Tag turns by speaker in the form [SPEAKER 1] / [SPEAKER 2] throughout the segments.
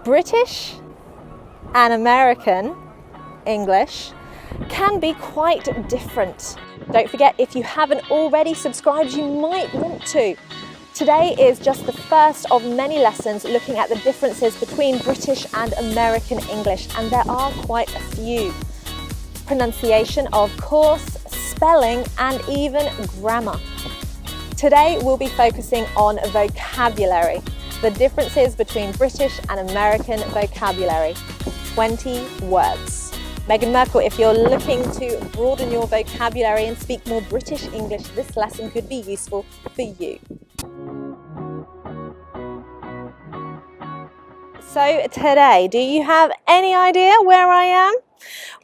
[SPEAKER 1] British and American English can be quite different. Don't forget, if you haven't already subscribed, you might want to. Today is just the first of many lessons looking at the differences between British and American English, and there are quite a few. Pronunciation, of course, spelling, and even grammar. Today we'll be focusing on vocabulary, the differences between British and American vocabulary. 20 words. Megan Markle, if you're looking to broaden your vocabulary and speak more British English, this lesson could be useful for you. So today, do you have any idea where I am?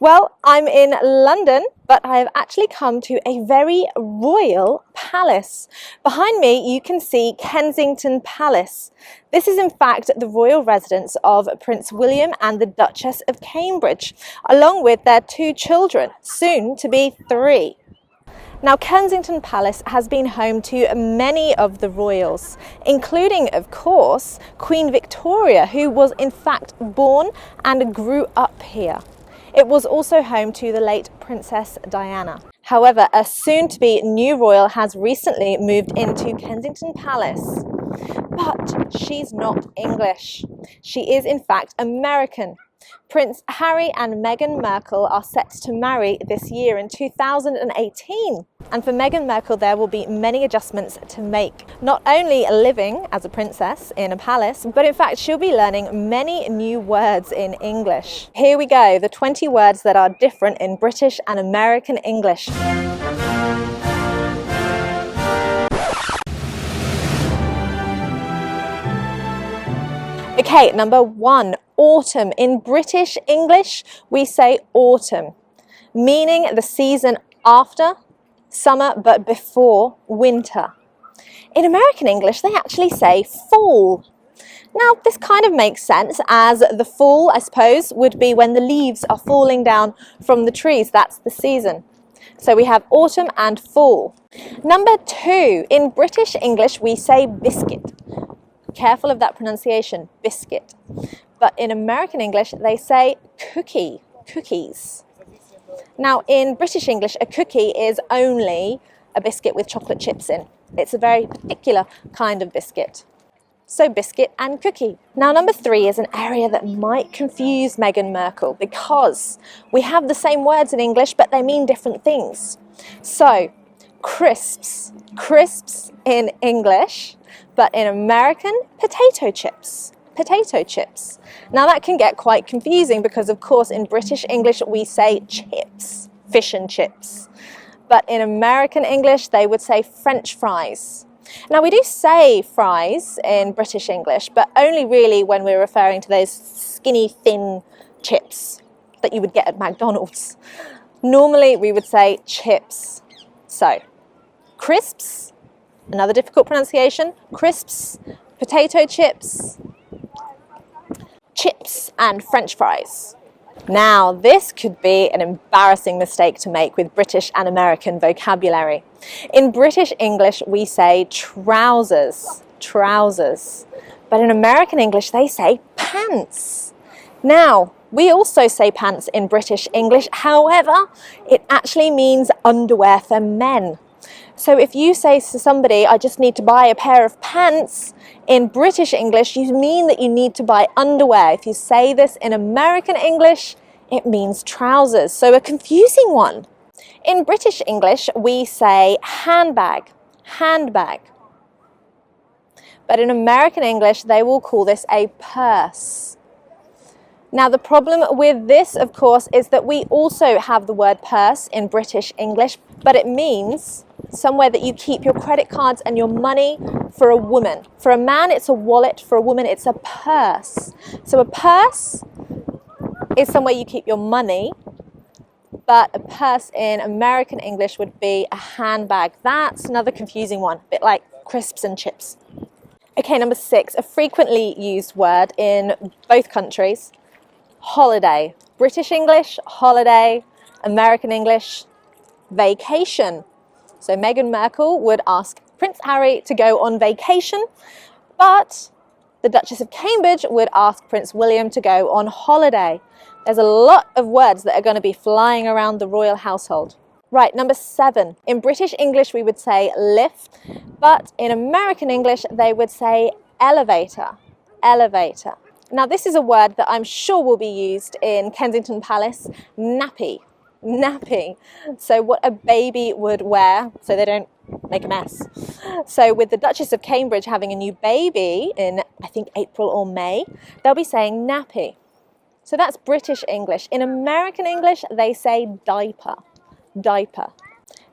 [SPEAKER 1] Well, I'm in London, but I have actually come to a very royal palace. Behind me, you can see Kensington Palace. This is in fact the royal residence of Prince William and the Duchess of Cambridge, along with their 2 children, soon to be 3. Now, Kensington Palace has been home to many of the royals, including, of course, Queen Victoria, who was in fact born and grew up here. It was also home to the late Princess Diana. However, a soon-to-be new royal has recently moved into Kensington Palace, but she's not English. She is in fact American. Prince Harry and Meghan Markle are set to marry this year in 2018. And for Meghan Markle, there will be many adjustments to make. Not only living as a princess in a palace, but in fact she'll be learning many new words in English. Here we go, the 20 words that are different in British and American English. Okay, number 1, autumn. In British English, we say autumn, meaning the season after summer but before winter. In American English, they actually say fall. Now, this kind of makes sense, as the fall, I suppose, would be when the leaves are falling down from the trees. That's the season. So we have autumn and fall. Number 2, in British English, we say biscuit. Careful of that pronunciation, biscuit. But in American English, they say cookie, cookies. Now, in British English, a cookie is only a biscuit with chocolate chips in. It's a very particular kind of biscuit. So biscuit and cookie. Now, number 3 is an area that might confuse Meghan Markle because we have the same words in English, but they mean different things. So, crisps. Crisps in English, but in American, potato chips. Potato chips. Now that can get quite confusing because, of course, in British English we say chips, fish and chips. But in American English they would say French fries. Now we do say fries in British English, but only really when we're referring to those skinny, thin chips that you would get at McDonald's. Normally we would say chips. So, crisps, another difficult pronunciation, crisps, potato chips, chips and French fries. Now, this could be an embarrassing mistake to make with British and American vocabulary. In British English, we say trousers, trousers. But in American English, they say pants. Now, we also say pants in British English. However, it actually means underwear for men. So if you say to somebody, I just need to buy a pair of pants, in British English, you mean that you need to buy underwear. If you say this in American English, it means trousers. So a confusing one. In British English, we say handbag, handbag. But in American English, they will call this a purse. Now, the problem with this, of course, is that we also have the word purse in British English, but it means somewhere that you keep your credit cards and your money for a woman. For a man, it's a wallet. For a woman, it's a purse. So a purse is somewhere you keep your money, but a purse in American English would be a handbag. That's another confusing one, a bit like crisps and chips. Okay, number 6, a frequently used word in both countries, holiday. British English, holiday. American English, vacation. So Meghan Markle would ask Prince Harry to go on vacation, but the Duchess of Cambridge would ask Prince William to go on holiday. There's a lot of words that are going to be flying around the royal household. Right, number 7. In British English we would say lift, but in American English they would say elevator. Elevator. Now this is a word that I'm sure will be used in Kensington Palace, nappy. Nappy. So what a baby would wear so they don't make a mess. So with the Duchess of Cambridge having a new baby in, I think, April or May, they'll be saying nappy. So that's British English. In American English, they say diaper. Diaper.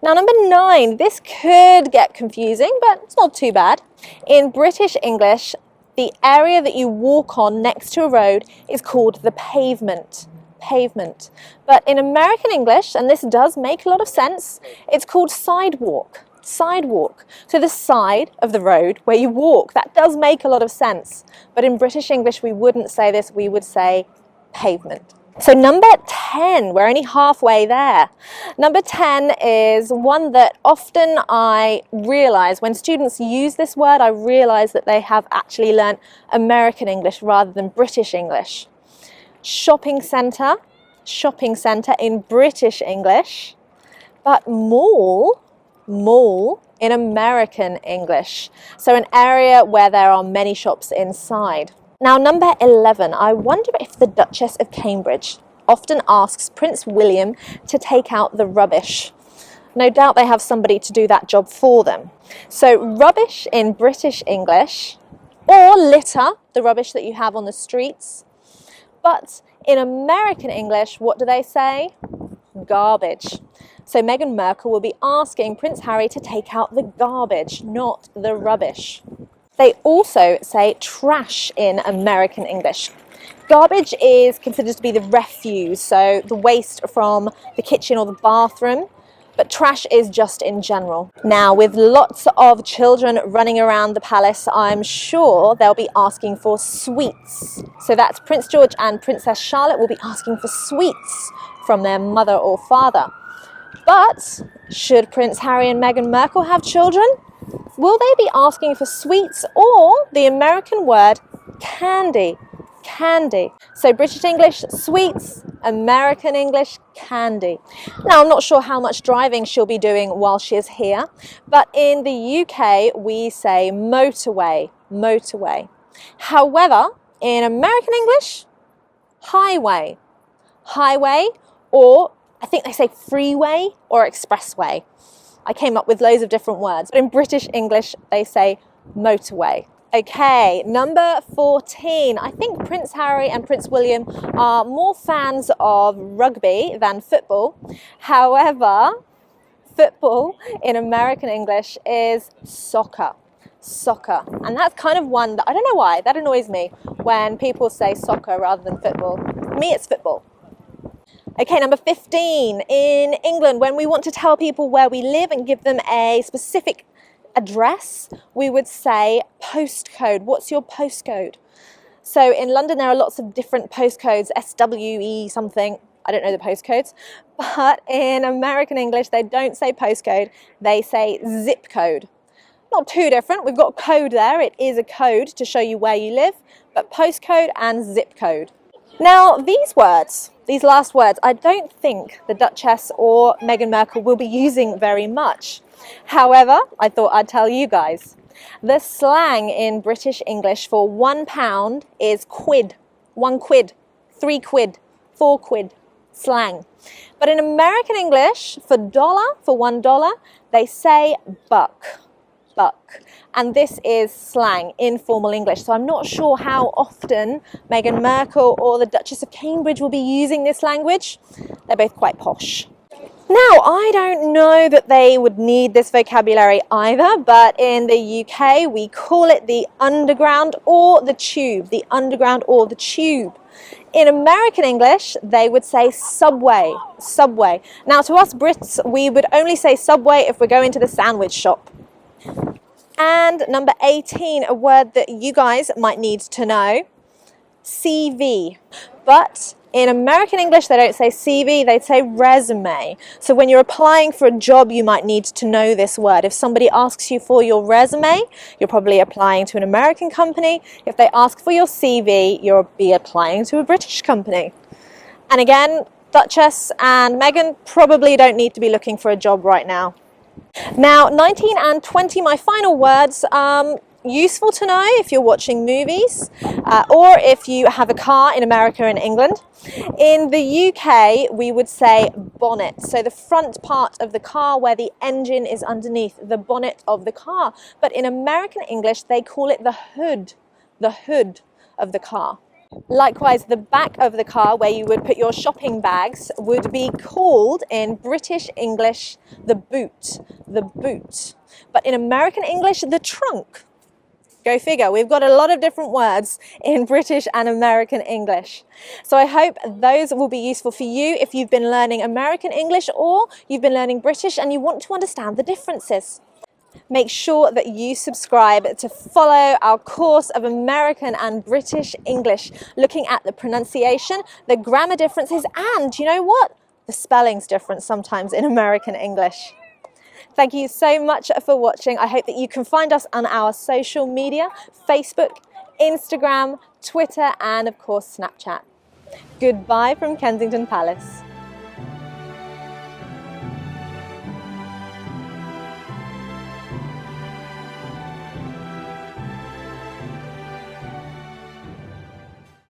[SPEAKER 1] Now number 9, this could get confusing, but it's not too bad. In British English, the area that you walk on next to a road is called the pavement. Pavement. But in American English, and this does make a lot of sense, it's called sidewalk. Sidewalk. So the side of the road where you walk, that does make a lot of sense. But in British English, we wouldn't say this, we would say pavement. So number 10, we're only halfway there. Number 10 is one that often I realise when students use this word, I realise that they have actually learnt American English rather than British English. Shopping centre in British English, but mall in American English. So an area where there are many shops inside. Now number 11, I wonder if the Duchess of Cambridge often asks Prince William to take out the rubbish. No doubt they have somebody to do that job for them. So rubbish in British English, or litter, the rubbish that you have on the streets. But in American English, what do they say? Garbage. So Megan Markle will be asking Prince Harry to take out the garbage, not the rubbish. They also say trash in American English. Garbage is considered to be the refuse, so the waste from the kitchen or the bathroom. But trash is just in general. Now, with lots of children running around the palace, I'm sure they'll be asking for sweets. So that's Prince George and Princess Charlotte will be asking for sweets from their mother or father. But should Prince Harry and Meghan Markle have children? Will they be asking for sweets or the American word candy? Candy. So British English, sweets. American English, candy. Now, I'm not sure how much driving she'll be doing while she is here, but in the UK, we say motorway, motorway. However, in American English, highway, highway, or I think they say freeway or expressway. I came up with loads of different words, but in British English, they say motorway. Okay, number 14. I think Prince Harry and Prince William are more fans of rugby than football. However, football in American English is soccer. Soccer. And that's kind of one that, I don't know why, that annoys me when people say soccer rather than football. For me, it's football. Okay, number 15. In England, when we want to tell people where we live and give them a specific address, we would say postcode. What's your postcode? So in London there are lots of different postcodes, SWE something, I don't know the postcodes, but in American English they don't say postcode, they say zip code. Not too different, we've got code there, it is a code to show you where you live, but postcode and zip code. Now these words, these last words, I don't think the Duchess or Meghan Markle will be using very much. However, I thought I'd tell you guys. The slang in British English for £1 is quid, 1 quid, 3 quid, 4 quid, slang. But in American English, for dollar, for $1, they say buck, buck. And this is slang, informal English. So I'm not sure how often Meghan Markle or the Duchess of Cambridge will be using this language. They're both quite posh. Now, I don't know that they would need this vocabulary either, but in the UK, we call it the underground or the tube, the underground or the tube. In American English, they would say subway, subway. Now, to us Brits, we would only say subway if we're going to the sandwich shop. And number 18, a word that you guys might need to know, CV. But In American English, they don't say CV, they'd say resume. So when you're applying for a job, you might need to know this word. If somebody asks you for your resume, you're probably applying to an American company. If they ask for your CV, you'll be applying to a British company. And again, Duchess and Megan probably don't need to be looking for a job right now. Now, 19 and 20, my final words, useful to know if you're watching movies or if you have a car in America and England. In the UK, we would say bonnet, so the front part of the car where the engine is underneath, the bonnet of the car. But in American English, they call it the hood of the car. Likewise, the back of the car where you would put your shopping bags would be called in British English the boot, But in American English, the trunk. Go figure, we've got a lot of different words in British and American English. So I hope those will be useful for you if you've been learning American English or you've been learning British and you want to understand the differences. Make sure that you subscribe to follow our course of American and British English, looking at the pronunciation, the grammar differences, and you know what? The spelling's different sometimes in American English. Thank you so much for watching. I hope that you can find us on our social media, Facebook, Instagram, Twitter, and of course, Snapchat. Goodbye from Kensington Palace.